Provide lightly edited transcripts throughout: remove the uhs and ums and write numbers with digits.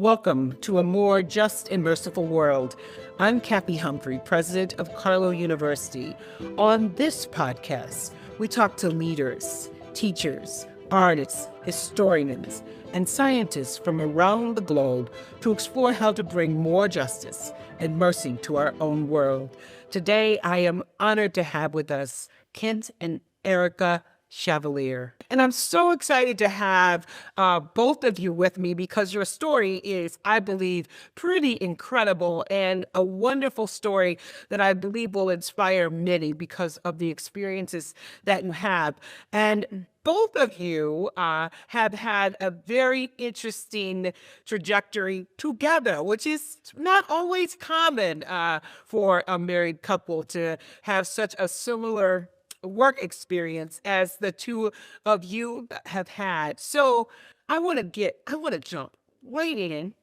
Welcome to a more just and merciful world. I'm Kathy Humphrey, president of Carlow University. On this podcast, we talk to leaders, teachers, artists, historians, and scientists from around the globe to explore how to bring more justice and mercy to our own world. Today, I am honored to have with us Kent and Erica Chevalier. And I'm so excited to have both of you with me because your story is, I believe, pretty incredible and a wonderful story that I believe will inspire many because of the experiences that you have. And both of you have had a very interesting trajectory together, which is not always common for a married couple to have such a similar work experience as the two of you have had. So I want to jump right in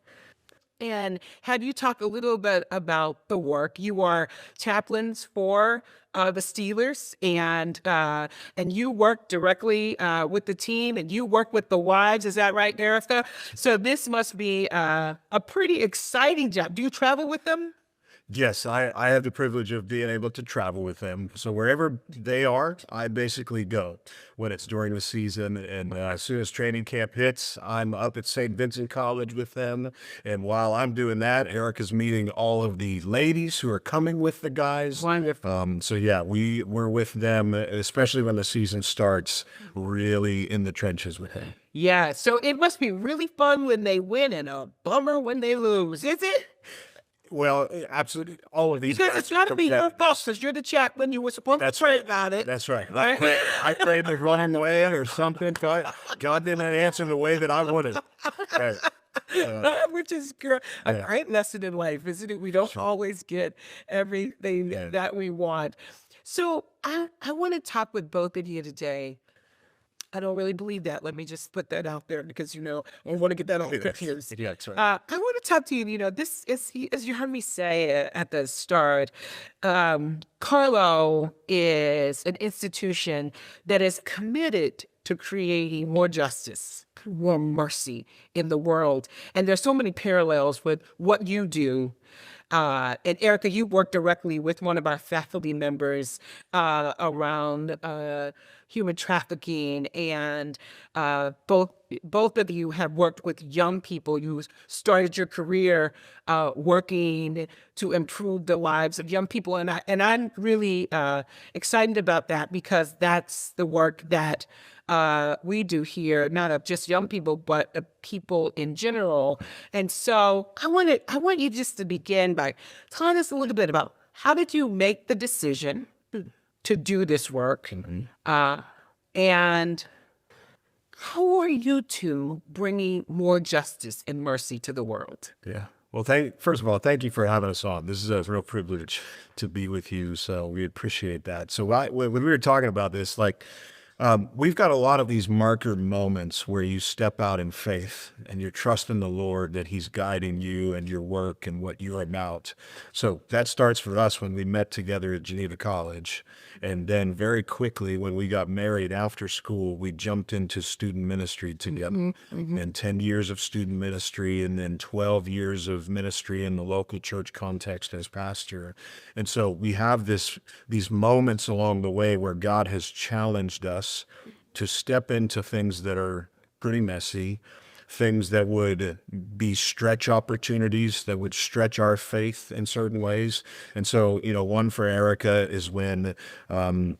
and have you talk a little bit about the work. You are chaplains for the Steelers, and you work directly with the team, and you work with the wives. Is that right, Erica? So this must be a pretty exciting job. Do you travel with them? Yes, I have the privilege of being able to travel with them. So wherever they are, I basically go when it's during the season. And as soon as training camp hits, I'm up at St. Vincent College with them. And while I'm doing that, Erica's meeting all of the ladies who are coming with the guys. Wonderful. So yeah, we're with them, especially when the season starts, really in the trenches with them. Yeah, so it must be really fun when they win and a bummer when they lose, is it? Well, absolutely. All of these. Because it's got to be your boss, because you're the chaplain. You were supposed to pray about it. That's right. I prayed the wrong way or something. God didn't answer the way that I wanted. Which is a great lesson in life, isn't it? We don't always get everything that we want. So I want to talk with both of you today. I don't really believe that. Let me just put that out there because, I want to get that on the here. Yeah, that's right. I want to talk to you. This is, as you heard me say at the start, Carlow is an institution that is committed to creating more justice, more mercy in the world. And there's so many parallels with what you do. And Erica, you work directly with one of our faculty members around human trafficking, and both of you have worked with young people. You started your career working to improve the lives of young people, and I'm really excited about that because that's the work that we do here, not of just young people, but of people in general. And so I want you just to begin by telling us a little bit about how did you make the decision to do this work, and how are you two bringing more justice and mercy to the world? Yeah. Well, first of all, thank you for having us on. This is a real privilege to be with you, so we appreciate that. So when we were talking about this, we've got a lot of these marker moments where you step out in faith and you're trusting the Lord that he's guiding you and your work and what you're about. So that starts for us when we met together at Geneva College. And then very quickly, when we got married after school, we jumped into student ministry together. And 10 years of student ministry and then 12 years of ministry in the local church context as pastor. And so we have these moments along the way where God has challenged us to step into things that are pretty messy, things that would be stretch opportunities, that would stretch our faith in certain ways. And so, one for Erica is when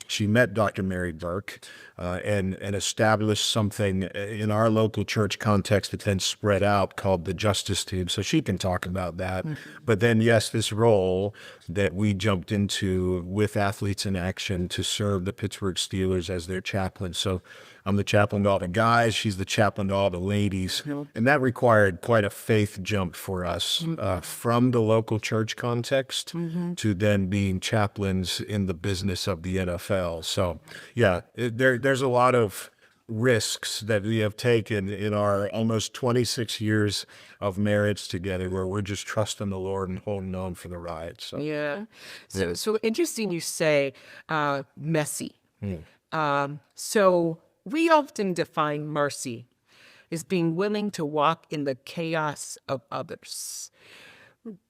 she met Dr. Mary Burke and established something in our local church context that then spread out called the Justice Team. So she can talk about that. But then, yes, this role that we jumped into with Athletes in Action to serve the Pittsburgh Steelers as their chaplain. So I'm the chaplain to all the guys. She's the chaplain to all the ladies. And that required quite a faith jump for us from the local church context to then being chaplains in the business of the NFL. So, yeah, there's a lot of risks that we have taken in our almost 26 years of marriage together where we're just trusting the Lord and holding on for the ride. So. Yeah. So interesting you say messy. So we often define mercy is being willing to walk in the chaos of others.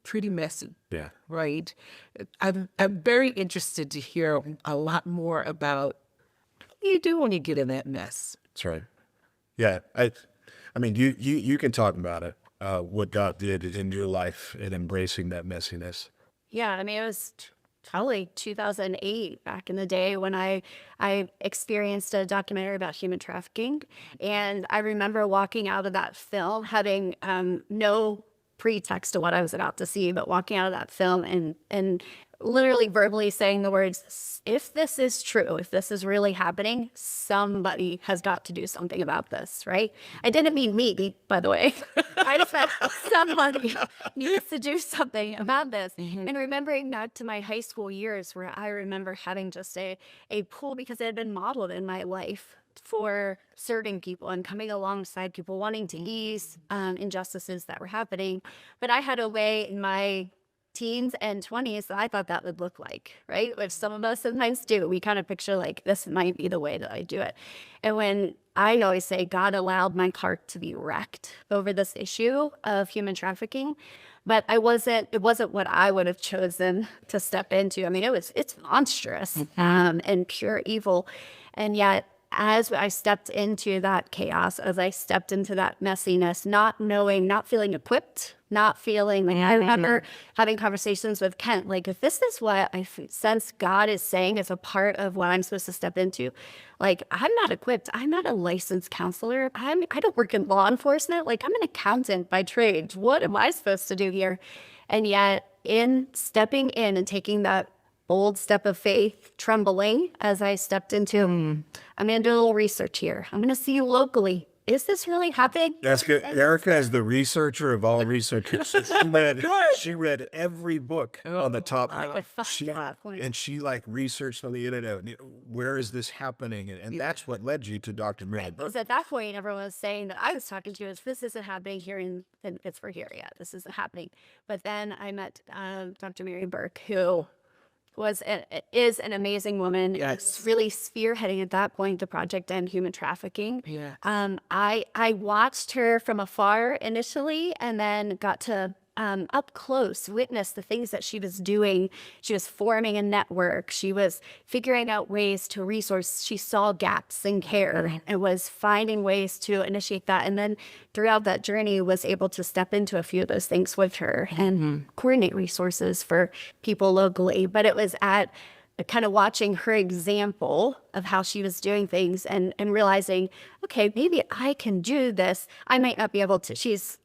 Pretty messy. Yeah. Right? I'm very interested to hear a lot more about what do you do when you get in that mess. That's right. Yeah. I mean, you can talk about it, what God did in your life in embracing that messiness. Yeah, I mean, it was probably 2008 back in the day when I experienced a documentary about human trafficking. And I remember walking out of that film having no pretext to what I was about to see, but walking out of that film and literally verbally saying the words, if this is true, if this is really happening, somebody has got to do something about this, right? I didn't mean me, by the way. I just meant somebody needs to do something about this. And remembering back to my high school years where I remember having just a pull because it had been modeled in my life for serving people and coming alongside people wanting to ease injustices that were happening. But I had a way in my teens and 20s that I thought that would look like, right? Which some of us sometimes do. We kind of picture like, this might be the way that I do it. And when I always say God allowed my heart to be wrecked over this issue of human trafficking, but it wasn't what I would have chosen to step into. I mean, it's monstrous and pure evil. And yet, as I stepped into that chaos, as I stepped into that messiness, not knowing, not feeling equipped, not feeling like I remember having conversations with Kent, like if this is what I sense God is saying as a part of what I'm supposed to step into, like I'm not equipped. I'm not a licensed counselor. I don't work in law enforcement. Like I'm an accountant by trade. What am I supposed to do here? And yet in stepping in and taking that bold step of faith, trembling as I stepped into, I'm going to do a little research here. I'm going to see you locally. Is this really happening? That's good. Erica is the researcher of all researchers. She read every book on the top. And she like researched on the internet, where is this happening? And that's what led you to Dr. Mary. Because at that point, everyone was saying that I was talking to is this isn't happening here in Pittsburgh area. This isn't happening. But then I met Dr. Mary Burke, who is an amazing woman. Yes. Really spearheading at that point the Project End Human Trafficking. Yeah. I watched her from afar initially and then got to up close witness the things that she was doing. She was forming a network. She was figuring out ways to resource. She saw gaps in care and was finding ways to initiate that. And then throughout that journey was able to step into a few of those things with her and coordinate resources for people locally. But it was at kind of watching her example of how she was doing things and realizing, okay, maybe I can do this. I might not be able to. She's,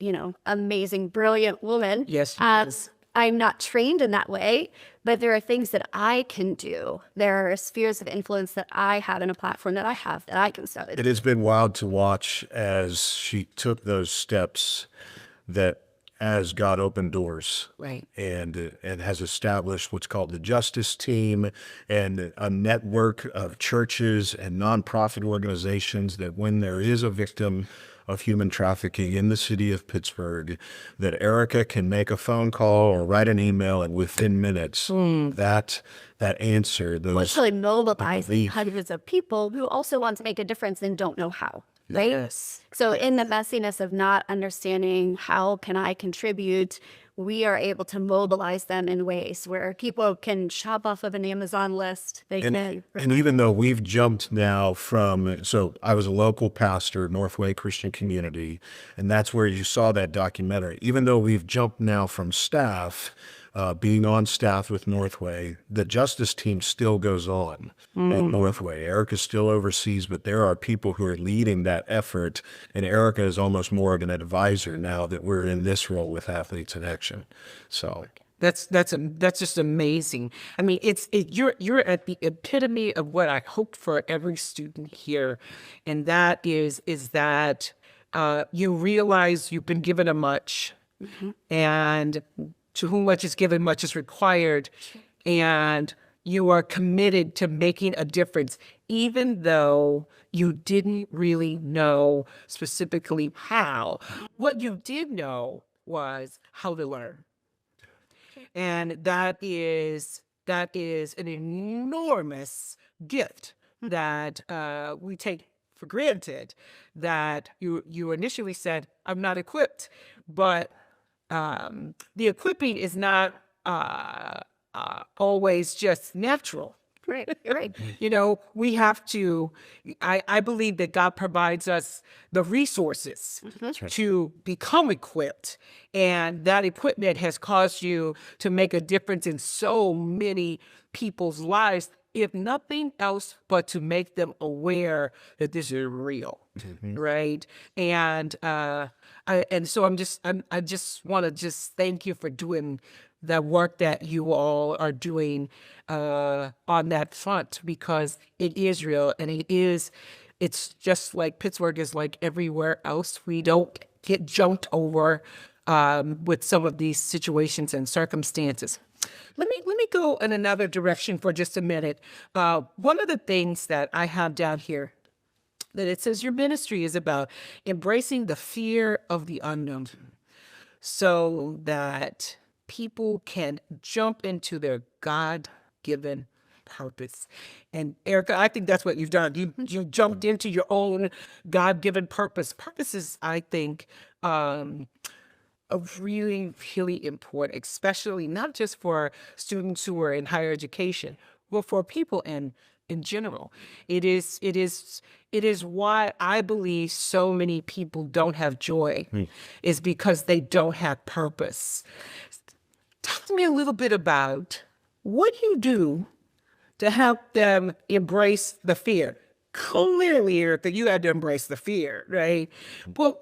amazing, brilliant woman. Yes, she is. I'm not trained in that way, but there are things that I can do. There are spheres of influence that I have and a platform that I have that I can step into. It has been wild to watch as she took those steps that as God opened doors, Right. and has established what's called the Justice Team and a network of churches and nonprofit organizations that when there is a victim of human trafficking in the city of Pittsburgh, that Erica can make a phone call or write an email, and within minutes, that answer, those Really mobilize hundreds of people who also want to make a difference and don't know how. Right? Yes. So in the messiness of not understanding how can I contribute, we are able to mobilize them in ways where people can shop off of an Amazon list. They can. And even though we've jumped now so I was a local pastor, Northway Christian Community, and that's where you saw that documentary. Even though we've jumped now from staff, being on staff with Northway, the justice team still goes on at Northway. Erica still oversees, but there are people who are leading that effort, and Erica is almost more of an advisor now that we're in this role with Athletes in Action. So That's just amazing. I mean, you're at the epitome of what I hoped for every student here, and that is that you realize you've been given a much, and to whom much is given, much is required, and you are committed to making a difference, even though you didn't really know specifically how. What you did know was how to learn. And that is an enormous gift that we take for granted that you initially said, I'm not equipped, but the equipping is not always just natural. Right. We have to, I believe that God provides us the resources to become equipped. And that equipment has caused you to make a difference in so many people's lives, if nothing else, but to make them aware that this is real. Right. And so I just want to just thank you for doing the work that you all are doing on that front, because it is real, and it's just like Pittsburgh is like everywhere else. We don't get jumped over with some of these situations and circumstances. Let me go in another direction for just a minute. One of the things that I have down here, that it says your ministry is about embracing the fear of the unknown, so that people can jump into their God-given purpose. And Erica, I think that's what you've done. You jumped into your own God-given purpose. Purpose is, I think, really, really important, especially not just for students who are in higher education, but for people in general. It is why I believe so many people don't have joy, is because they don't have purpose. Talk to me a little bit about what you do to help them embrace the fear. Clearly, Erica, you had to embrace the fear, right? But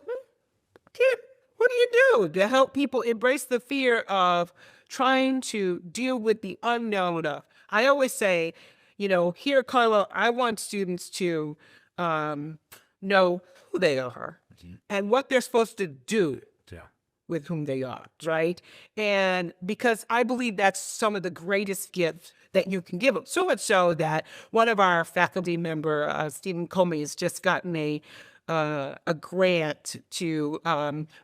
what do you do to help people embrace the fear of trying to deal with the unknown? I always say, here, Carlo, I want students to know who they are and what they're supposed to do with whom they are, right? And because I believe that's some of the greatest gifts that you can give them. So much so that one of our faculty member, Stephen Comey, has just gotten a grant to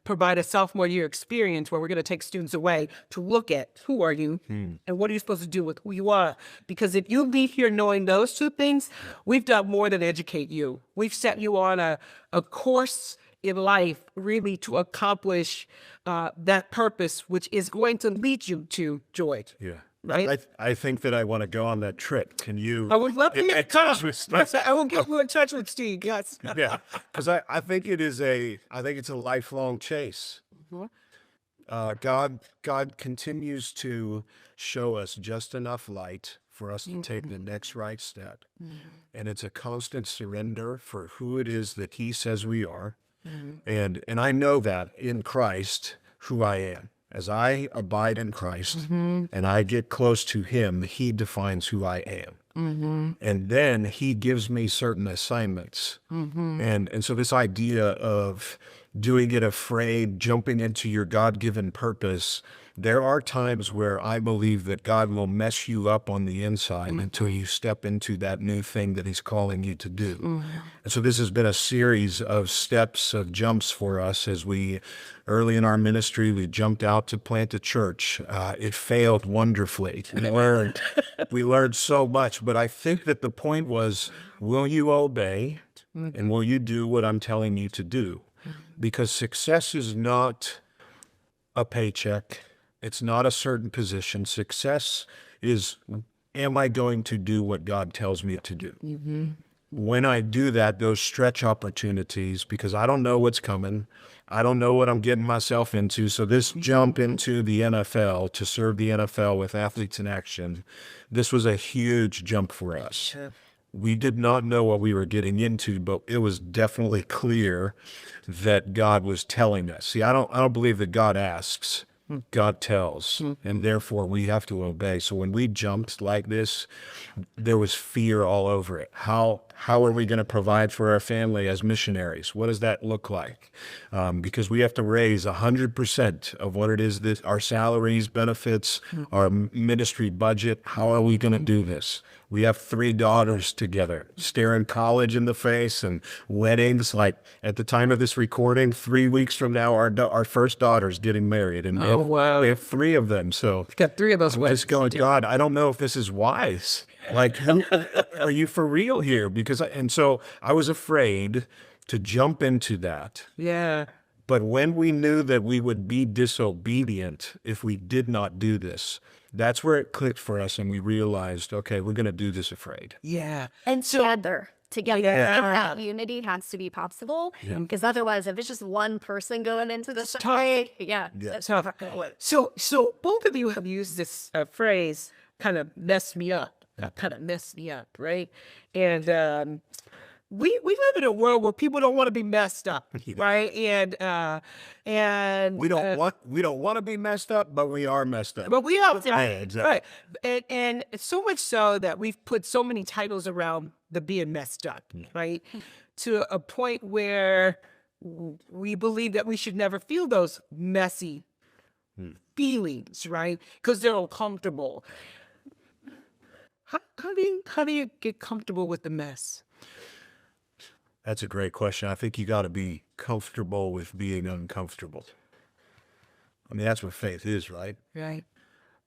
provide a sophomore year experience where we're going to take students away to look at who are you and what are you supposed to do with who you are. Because if you leave here knowing those two things, we've done more than educate you. We've set you on a course in life really to accomplish that purpose, which is going to lead you to joy. Yeah. Right? I think that I want to go on that trip. Can you? I would love to get in touch with. I will get you in touch with Steve. Yes. Yeah, because I think it's a lifelong chase. God continues to show us just enough light for us to take the next right step, and it's a constant surrender for who it is that He says we are, and I know that in Christ who I am. As I abide in Christ and I get close to Him, He defines who I am. And then He gives me certain assignments. And so this idea of doing it afraid, jumping into your God-given purpose, there are times where I believe that God will mess you up on the inside until you step into that new thing that He's calling you to do. And so this has been a series of steps, of jumps for us as early in our ministry, we jumped out to plant a church. It failed wonderfully. We learned so much, but I think that the point was, will you obey and will you do what I'm telling you to do? Because success is not a paycheck. It's not a certain position. Success is, am I going to do what God tells me to do? When I do that, those stretch opportunities, because I don't know what's coming. I don't know what I'm getting myself into. So this jump into the NFL, to serve the NFL with Athletes in Action, this was a huge jump for us. We did not know what we were getting into, but it was definitely clear that God was telling us. See, I don't believe that God asks. God tells, and therefore we have to obey. So when we jumped like this, there was fear all over it. How are we going to provide for our family as missionaries? What does that look like? Because we have to raise 100% of what it is that our salaries, benefits, our ministry budget. How are we going to do this? We have 3 daughters together, staring college in the face and weddings. Like at the time of this recording, 3 weeks from now, our first daughter's getting married. And wow. We have 3 of them. So got 3 of those weddings going, God, I don't know if this is wise. Like, are you for real here? And so I was afraid to jump into that. Yeah. But when we knew that we would be disobedient if we did not do this, that's where it clicked for us. And we realized, okay, we're going to do this afraid. Yeah. And together. Yeah. That unity has to be possible. Because otherwise, if it's just one person going into the Tight. yeah. So both of you have used this phrase, kind of messed me up, right? And we live in a world where people don't want to be messed up, right? And We don't want to be messed up, but we are messed up. but we are Exactly. right, and so much so that we've put so many titles around the being messed up, right? To a point where we believe that we should never feel those messy feelings, right? Because they're uncomfortable. How do you get comfortable with the mess? That's a great question. I think you got to be comfortable with being uncomfortable. I mean, that's what faith is, right? Right.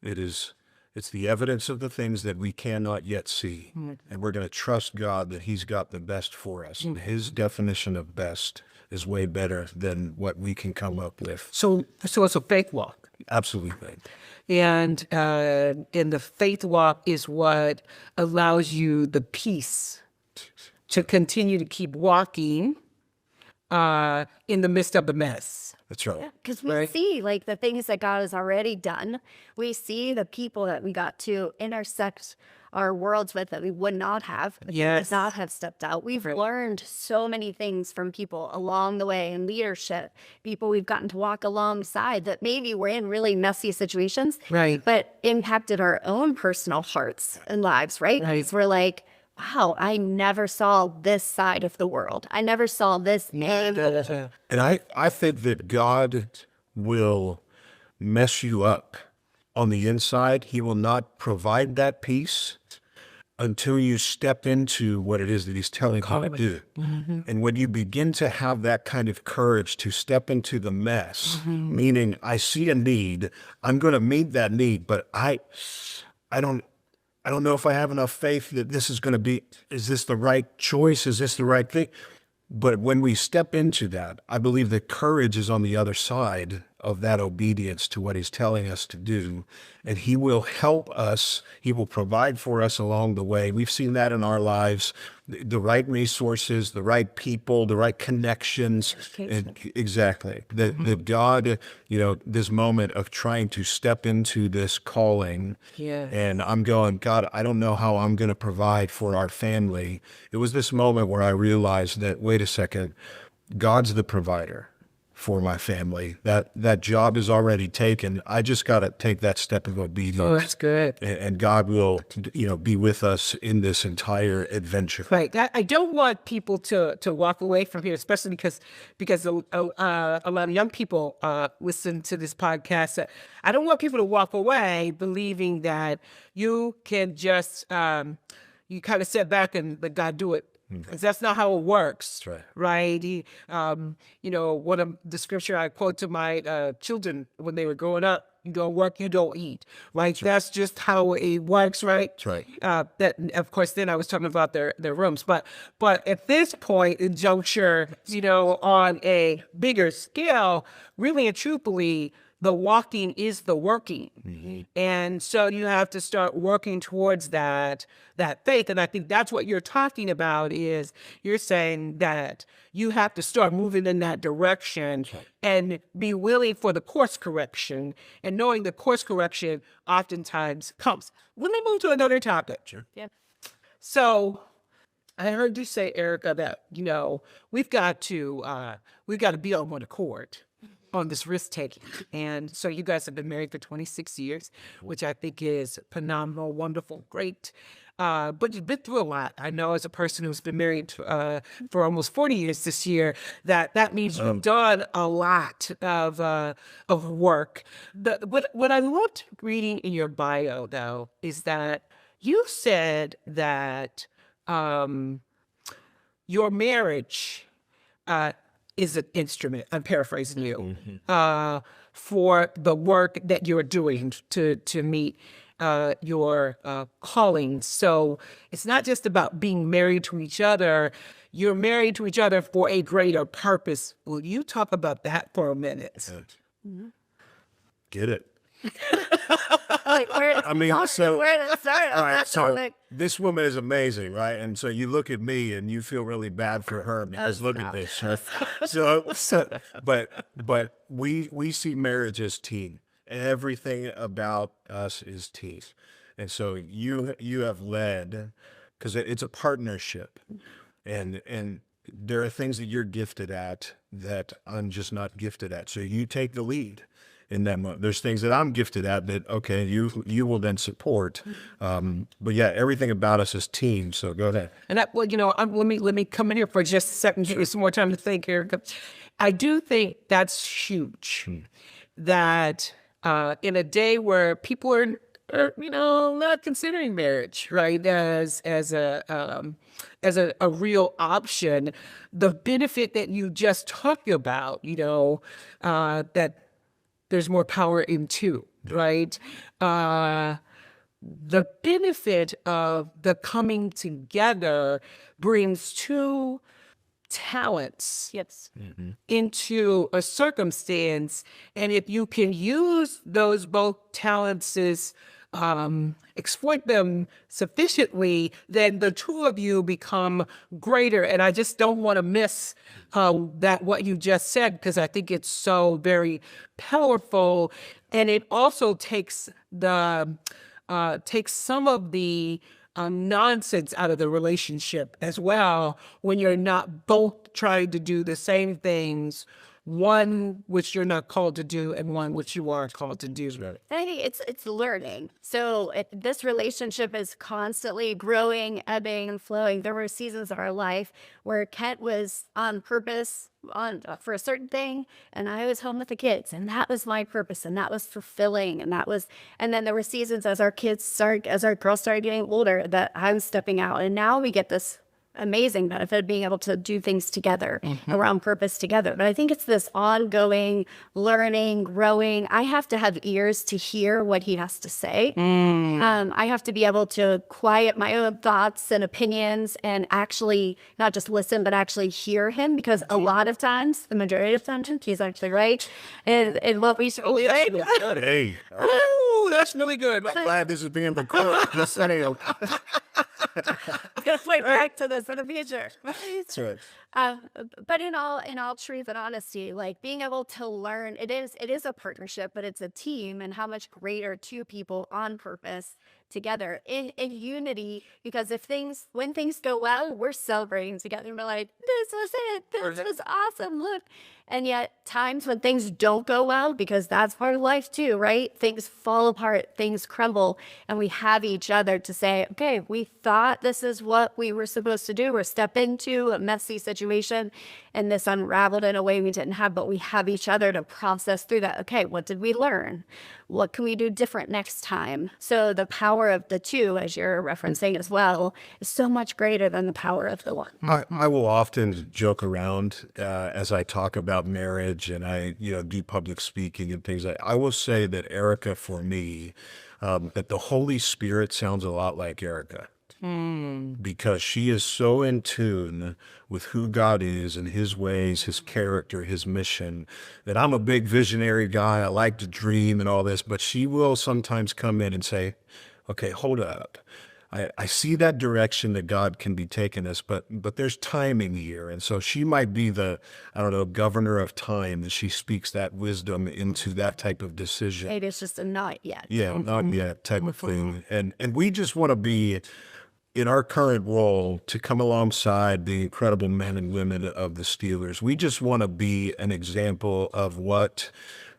It's the evidence of the things that we cannot yet see. And we're going to trust God that he's got the best for us. And his definition of best is way better than what we can come up with. So it's a faith walk. Absolutely. And the faith walk is what allows you the peace to continue to keep walking in the midst of the mess. That's right. Because we see like the things that God has already done. We see the people that we got to intersect our worlds with that we would not have, Yes. would not have stepped out. We've learned so many things from people along the way in leadership, people we've gotten to walk alongside that maybe were in really messy situations, Right. but impacted our own personal hearts and lives, right? Right. 'Cause we're like, wow, I never saw this side of the world. I never saw this. And I think that God will mess you up on the inside. He will not provide that peace until you step into what it is that he's telling you to do. And when you begin to have that kind of courage to step into the mess, meaning I see a need, I'm going to meet that need, but I don't know if I have enough faith that this is going to be, is this the right choice? Is this the right thing? But when we step into that, I believe that courage is on the other side of that obedience to what he's telling us to do. And he will help us. He will provide for us along the way. We've seen that in our lives, the right resources, the right people, the right connections. And exactly. That God, this moment of trying to step into this calling. Yeah. And I'm going, God, I don't know how I'm going to provide for our family. It was this moment where I realized that, wait a second, God's the provider for my family. That job is already taken. I just got to take that step of obedience. Oh, that's good. And God will, be with us in this entire adventure. Right. I don't want people to walk away from here, especially because a lot of young people listen to this podcast. I don't want people to walk away believing that you can just, you kind of sit back and let God do it. Because that's not how it works, right. Right? One of the scripture I quote to my children when they were growing up: "You don't work, you don't eat." Right? That's just how it works, right? That's right. That, of course, then I was talking about their rooms, but at this point in juncture, on a bigger scale, really and truthfully, the walking is the working. And so you have to start working towards that faith. And I think that's what you're talking about, is you're saying that you have to start moving in that direction and be willing for the course correction, and knowing the course correction oftentimes comes. Let me move to another topic. Sure. Yeah. So I heard you say, Erica, that, we've got to be on one accord on this risk taking. And so you guys have been married for 26 years, which I think is phenomenal, wonderful, great. But you've been through a lot. I know, as a person who's been married for almost 40 years this year, that means you've done a lot of work. What I loved reading in your bio, though, is that you said that your marriage is an instrument, I'm paraphrasing you, for the work that you're doing to meet your calling. So it's not just about being married to each other. You're married to each other for a greater purpose. Will you talk about that for a minute? Get it? Like, where, I mean, so where to start? all right, so Like, this woman is amazing, right? And so you look at me and you feel really bad for her because look at this. But we see marriage as team. Everything about us is team. And so you have led because it's a partnership, and there are things that you're gifted at that I'm just not gifted at. So you take the lead in that moment. There's things that I'm gifted at that, okay, you will then support. But yeah, everything about us is team. So go ahead. And that, well, let me come in here for just a second, give you some more time to think, Erica. I do think that's huge. That in a day where people are not considering marriage, right, as a real option, the benefit that you just talked about, that there's more power in two, right? The benefit of the coming together brings two talents yes. into a circumstance. And if you can use those both talents, exploit them sufficiently, then the two of you become greater. And I just don't want to miss what you just said, because I think it's so very powerful. And it also takes some of the nonsense out of the relationship as well, when you're not both trying to do the same things, one which you're not called to do and one which you are called to do. I think it's learning. So this relationship is constantly growing, ebbing and flowing. There were seasons of our life where Kent was on purpose for a certain thing, and I was home with the kids, and that was my purpose, and that was fulfilling, and then there were seasons as our girls started getting older, that I'm stepping out, and now we get this amazing benefit of being able to do things together around purpose together. But I think it's this ongoing learning, growing. I have to have ears to hear what he has to say. I have to be able to quiet my own thoughts and opinions and actually not just listen, but actually hear him, because a lot of times, the majority of times, he's actually right. And what we Hey, Oh, that's really good. I'm glad this is being recorded. I'm gonna play back to this in the future. That's right. But in all truth and honesty, like being able to learn, it is a partnership, but it's a team, and how much greater two people on purpose together in unity. Because when things go well, we're celebrating together and we're like, this was it, this was awesome, look. And yet times when things don't go well, because that's part of life too, right? Things fall apart, things crumble, and we have each other to say, okay, we thought this is what we were supposed to do. We're step into a messy situation, and this unraveled in a way we didn't have, but we have each other to process through that. Okay, what did we learn? What can we do different next time? So the power of the two, as you're referencing as well, is so much greater than the power of the one. I will often joke around as I talk about marriage and I do public speaking and things. I will say that Erica, for me, that the Holy Spirit sounds a lot like Erica. Because she is so in tune with who God is and his ways, his character, his mission, that I'm a big visionary guy. I like to dream and all this, but she will sometimes come in and say, okay, hold up. I see that direction that God can be taking us, but there's timing here. And so she might be the, governor of time, and she speaks that wisdom into that type of decision. It is just a not yet. Yeah, not yet type of thing. And we just want to be, in our current role, to come alongside the incredible men and women of the Steelers. We just want to be an example of what,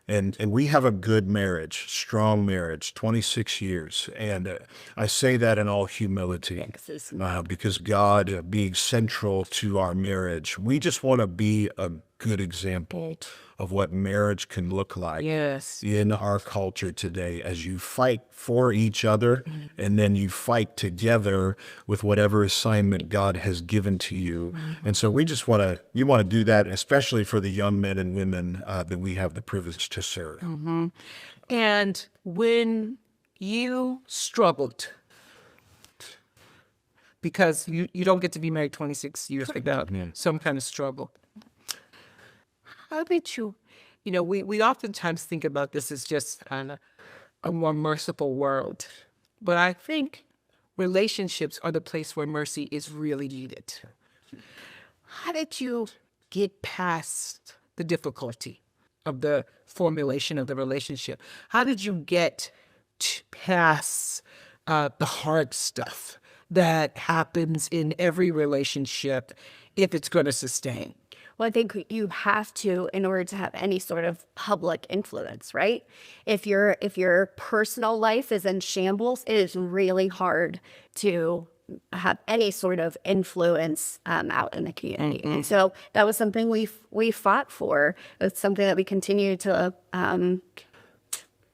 and we have a good marriage, strong marriage, 26 years. And I say that in all humility, because God being central to our marriage, we just want to be a good example of what marriage can look like in our culture today, as you fight for each other and then you fight together with whatever assignment God has given to you. And so we just want to do that, especially for the young men and women that we have the privilege to serve. And when you struggled because you don't get to be married 26 years without some kind of struggle. How did you, we oftentimes think about this as just kind of a more merciful world. But I think relationships are the place where mercy is really needed. How did you get past the difficulty of the formulation of the relationship? How did you get past the hard stuff that happens in every relationship if it's going to sustain? Well, I think you have to, in order to have any sort of public influence, right? If your personal life is in shambles, it is really hard to have any sort of influence out in the community. And so that was something we fought for. It's something that we continue to. I'm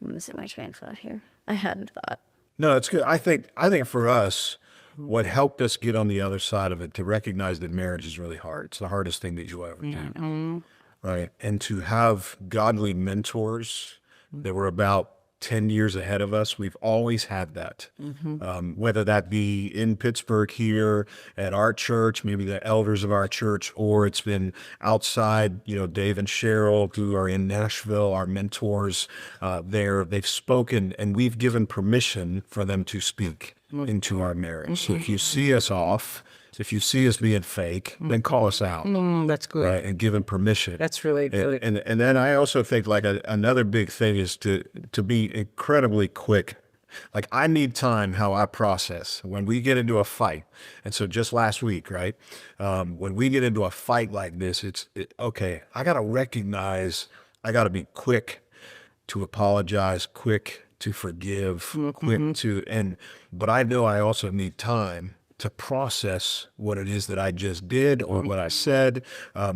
missing my train of thought here. I hadn't thought. No, it's good. I think for us, what helped us get on the other side of it, to recognize that marriage is really hard. It's the hardest thing that you'll ever do. Right. And to have godly mentors that were about 10 years ahead of us. We've always had that, whether that be in Pittsburgh here at our church, maybe the elders of our church, or it's been outside, Dave and Cheryl, who are in Nashville, our mentors there. They've spoken, and we've given permission for them to speak into our marriage. So if you see us off, if you see us being fake, then call us out. That's good. Right, and give them permission. That's really good. And then I also think another big thing is to be incredibly quick. Like, I need time how I process when we get into a fight. And so just last week, right, when we get into a fight like this, okay, I got to recognize, I got to be quick to apologize, quick to forgive, quick to, but I know I also need time to process what it is that I just did or what I said.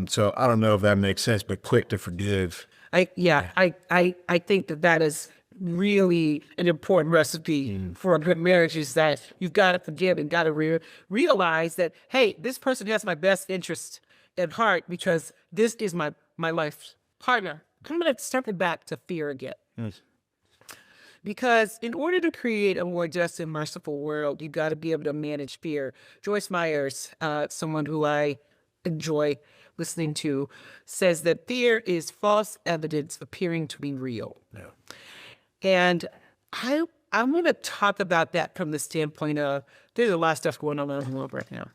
So I don't know if that makes sense, but quick to forgive. I think that is really an important recipe for a good marriage, is that you've got to forgive and got to realize that, hey, this person has my best interest at heart because this is my life's partner. I'm going to step it back to fear again. Yes. Because in order to create a more just and merciful world, you got to be able to manage fear. Joyce Myers, someone who I enjoy listening to, says that fear is false evidence appearing to be real. Yeah. And I'm going to talk about that from the standpoint of there's a lot of stuff going on in the world right now.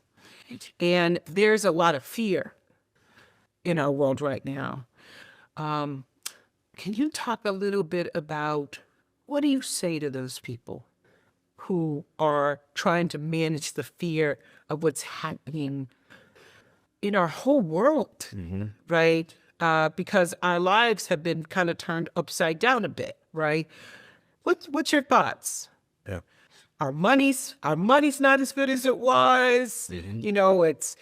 And there's a lot of fear in our world right now. Can you talk a little bit about what do you say to those people who are trying to manage the fear of what's happening in our whole world, right? Because our lives have been kind of turned upside down a bit, right? What's your thoughts? Yeah. Our money's not as good as it was. It's,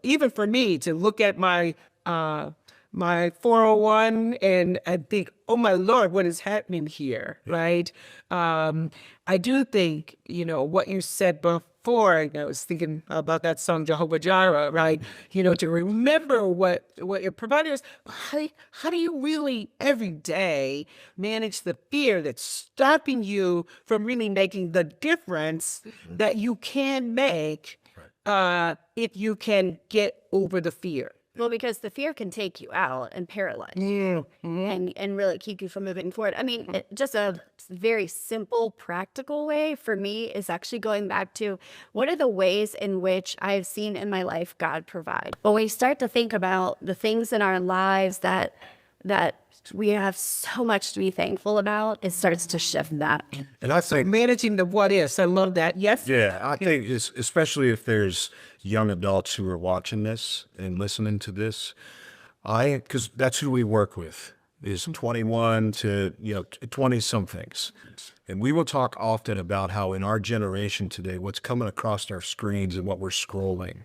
even for me to look at my 401 and think, oh my Lord, what is happening here, right? I do think, what you said before, I was thinking about that song, Jehovah Jireh, right? To remember what your provider is. How do you really every day manage the fear that's stopping you from really making the difference that you can make if you can get over the fear? Well, because the fear can take you out and paralyze you and really keep you from moving forward. I mean, just a very simple, practical way for me is actually going back to what are the ways in which I've seen in my life God provide. When we start to think about the things in our lives that we have so much to be thankful about, it starts to shift that. And I think Managing the what ifs, I love that. Yes. Yeah, I think especially if there's young adults who are watching this and listening to this, because that's who we work with, is 21 to 20 somethings, and we will talk often about how in our generation today, what's coming across our screens and what we're scrolling,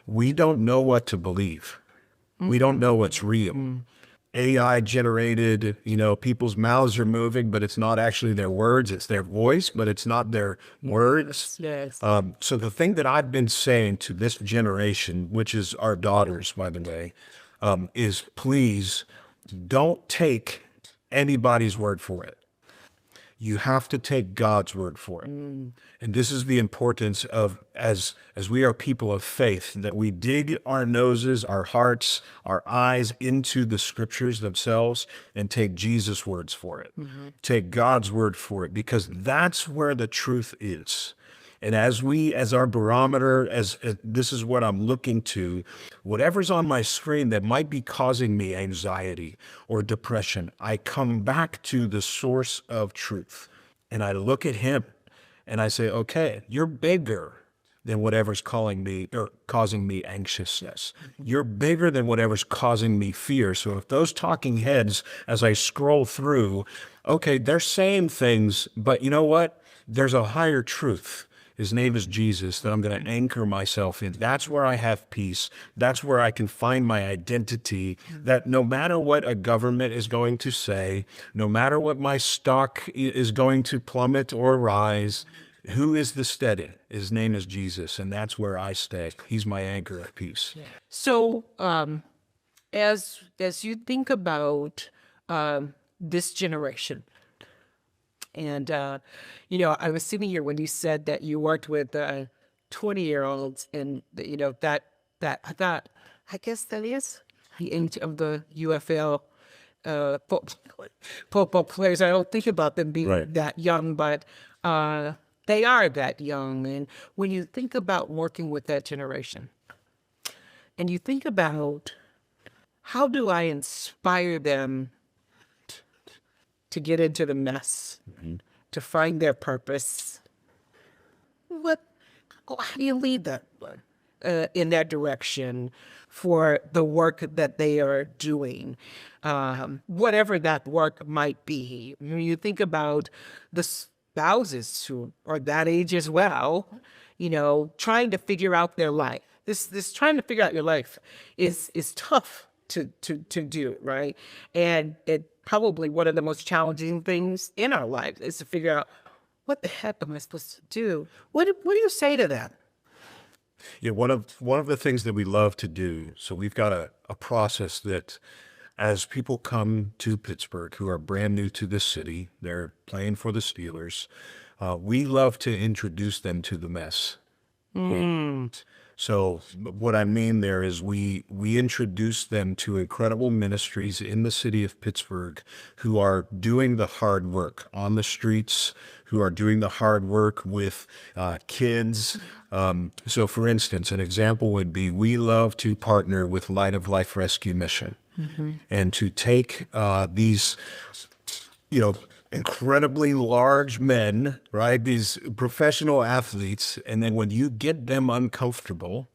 we don't know what to believe. We don't know what's real. AI generated, people's mouths are moving, but it's not actually their words. It's their voice, but it's not their words. Yes. So the thing that I've been saying to this generation, which is our daughters, by the way, is please don't take anybody's word for it. You have to take God's word for it. And this is the importance of, as we are people of faith, that we dig our noses, our hearts, our eyes into the scriptures themselves and take Jesus' words for it. Take God's word for it, because that's where the truth is. And as our barometer, as this is what I'm looking to, whatever's on my screen that might be causing me anxiety or depression, I come back to the source of truth. And I look at him and I say, okay, you're bigger than whatever's causing me anxiousness. You're bigger than whatever's causing me fear. So if those talking heads, as I scroll through, okay, they're saying things, but you know what? There's a higher truth. His name is Jesus, that I'm going to anchor myself in. That's where I have peace. That's where I can find my identity, that no matter what a government is going to say, no matter what my stock is going to plummet or rise, who is the steady? His name is Jesus, and that's where I stay. He's my anchor of peace. So, as you think about this generation, and I was sitting here when you said that you worked with 20-year-olds, and that I thought, I guess that is the age of the UFL football players. I don't think about them being that young, but they are that young. And when you think about working with that generation, and you think about how do I inspire them to get into the mess, to find their purpose, how do you lead them in that direction for the work that they are doing, whatever that work might be? When you think about the spouses who are that age as well, trying to figure out their life. This trying to figure out your life is tough to do, right? And it probably one of the most challenging things in our lives is to figure out, what the heck am I supposed to do? What do you say to that? Yeah, one of the things that we love to do, so we've got a process that as people come to Pittsburgh who are brand new to this city, they're playing for the Steelers, we love to introduce them to the mess. So what I mean there is we introduce them to incredible ministries in the city of Pittsburgh who are doing the hard work on the streets, who are doing the hard work with kids. So for instance, an example would be, we love to partner with Light of Life Rescue Mission and to take these, incredibly large men, right? These professional athletes. And then when you get them uncomfortable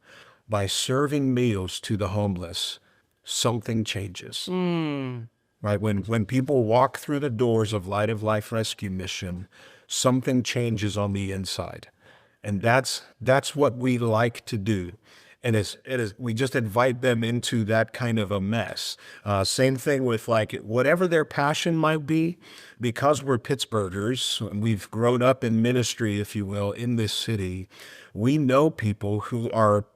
by serving meals to the homeless, something changes, right? When people walk through the doors of Light of Life Rescue Mission, something changes on the inside. And that's what we like to do. And we just invite them into that kind of a mess. Same thing with whatever their passion might be, because we're Pittsburghers, and we've grown up in ministry, if you will, in this city. We know people who are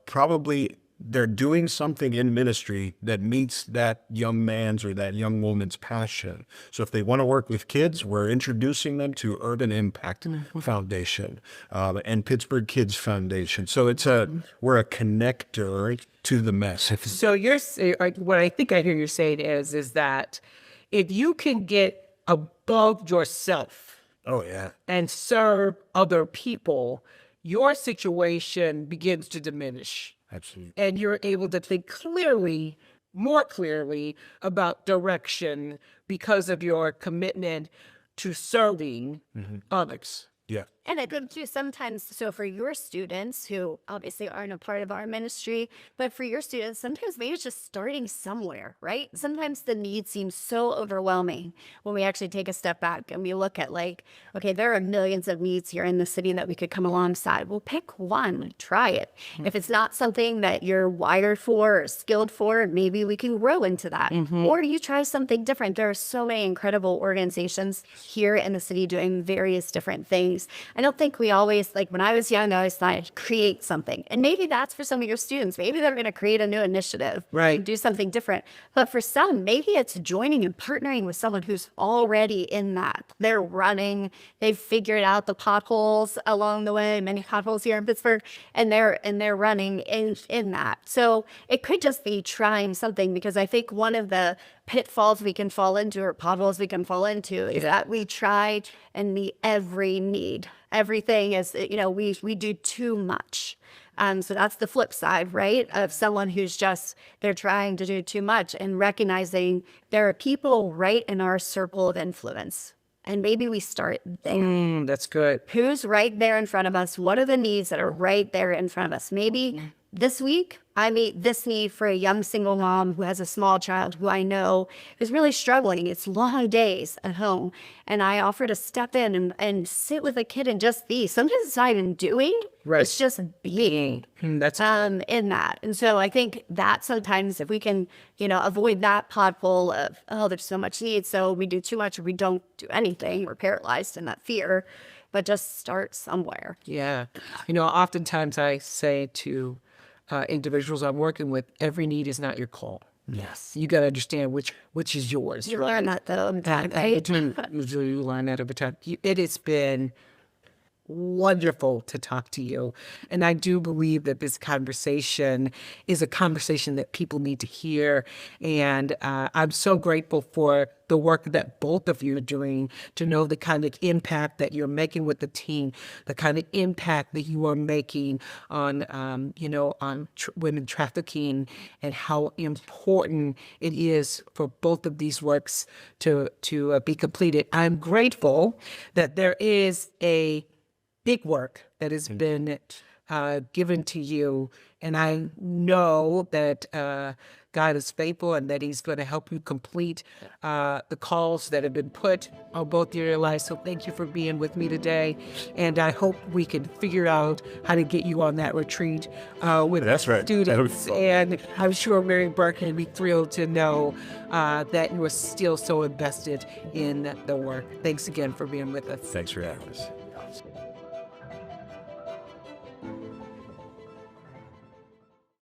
they're doing something in ministry that meets that young man's or that young woman's passion. So if they want to work with kids, we're introducing them to Urban Impact Foundation and Pittsburgh Kids Foundation. So we're a connector to the mess. So what I think I hear you saying is that if you can get above yourself, and serve other people, your situation begins to diminish. Absolutely. And you're able to think more clearly about direction because of your commitment to serving others. Yeah. And I think too sometimes, so for your students who obviously aren't a part of our ministry, but for your students, sometimes maybe it's just starting somewhere, right? Sometimes the need seems so overwhelming when we actually take a step back and we look at okay, there are millions of needs here in the city that we could come alongside. Well, pick one, try it. If it's not something that you're wired for or skilled for, maybe we can grow into that. Or you try something different. There are so many incredible organizations here in the city doing various different things. things. I don't think we always, like when I was young, I always thought I'd create something. And maybe that's for some of your students. Maybe they're going to create a new initiative, Right. do something different. But for some, maybe it's joining and partnering with someone who's already in that. They're running, they've figured out the potholes along the way, many potholes here in Pittsburgh, and they're running in that. So it could just be trying something, because I think one of the pitfalls we can fall into, or potholes we can fall into, is that we try and meet every need. Everything is, we do too much. So that's the flip side, right? Of someone who's just, they're trying to do too much, and recognizing there are people right in our circle of influence. And maybe we start there. That's good. Who's right there in front of us? What are the needs that are right there in front of us? Maybe this week, I meet this need for a young single mom who has a small child who I know is really struggling. It's long days at home. And I offer to step in and sit with a kid and just be. Sometimes it's not even doing. Right. It's just being That's in that. And so I think that sometimes if we can, avoid that pothole of, oh, there's so much need, so we do too much or we don't do anything, we're paralyzed in that fear, but just start somewhere. Yeah. Oftentimes I say to individuals I'm working with, every need is not your call. Yes. You got to understand which is yours. You learn that though. You learn that over time. It has been wonderful to talk to you. And I do believe that this conversation is a conversation that people need to hear. And I'm so grateful for the work that both of you are doing, to know the kind of impact that you're making with the team, the kind of impact that you are making on, women trafficking, and how important it is for both of these works to be completed. I'm grateful that there is a big work that has been given to you. And I know that God is faithful, and that he's going to help you complete the calls that have been put on both your lives. So thank you for being with me today. And I hope we can figure out how to get you on that retreat with That's right. students. And I'm sure Mary Burke can be thrilled to know that you are still so invested in the work. Thanks again for being with us. Thanks for having us.